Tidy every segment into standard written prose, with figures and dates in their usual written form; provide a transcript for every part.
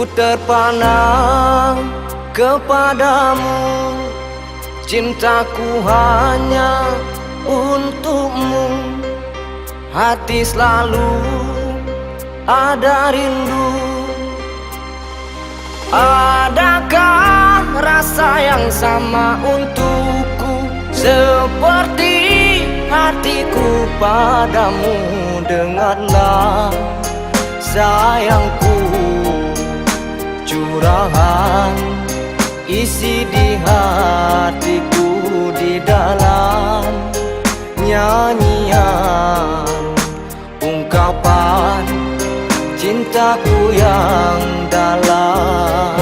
Ku terpana kepadamu, cintaku hanya untukmu. Hati selalu ada rindu. Adakah rasa yang sama untukku, seperti hatiku padamu? Dengarlah sayangku, curahan isi di hatiku, di dalam nyanyian ungkapan cintaku yang dalam.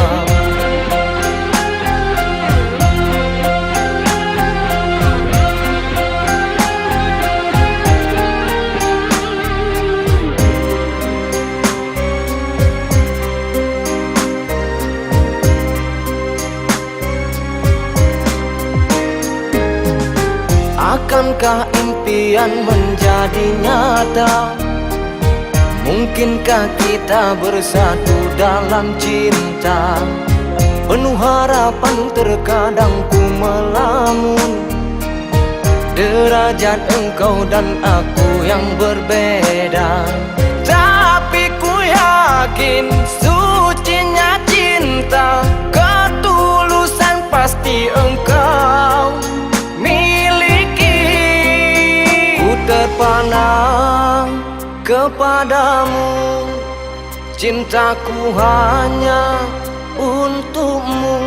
Akankah impian menjadi nyata? Mungkinkah kita bersatu dalam cinta? Penuh harapan terkadang ku melamun, derajat engkau dan aku yang berbeda. Tapi ku yakin sucinya cinta, ketulusan pasti engkau terpana kepadamu, cintaku hanya untukmu.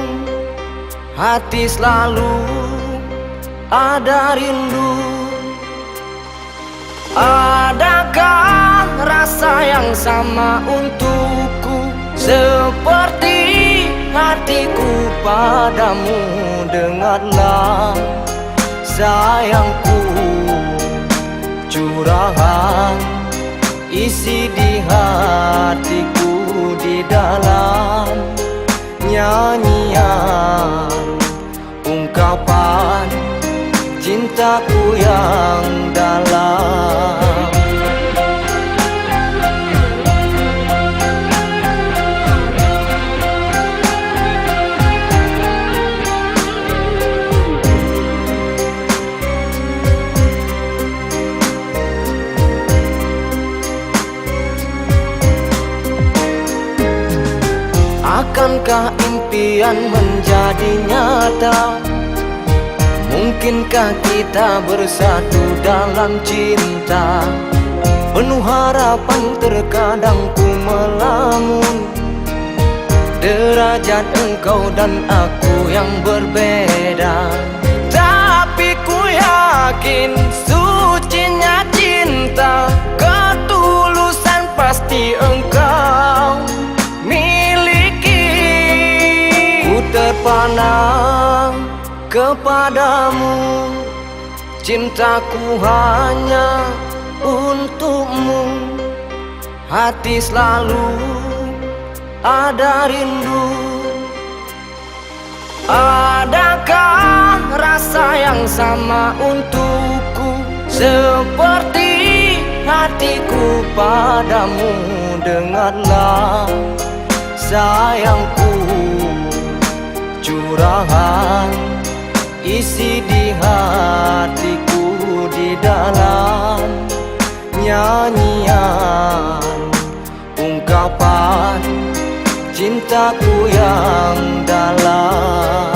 Hati selalu ada rindu. Adakah rasa yang sama untukku, seperti hatiku padamu? Dengarlah sayangku, curahan isi di hatiku, di dalam nyanyian ungkapan cintaku yang dalam. Akankah impian menjadi nyata? Mungkinkah kita bersatu dalam cinta? Penuh harapan terkadang ku melamun, derajat engkau dan aku yang berbeda. Tapi ku yakin sucinya cinta, ketulusan pasti engkau terpana kepadamu, cintaku hanya untukmu. Hati selalu ada rindu. Adakah rasa yang sama untukku, seperti hatiku padamu? Dengarlah sayangku, curahan isi di hatiku, di dalam nyanyian ungkapan cintaku yang dalam.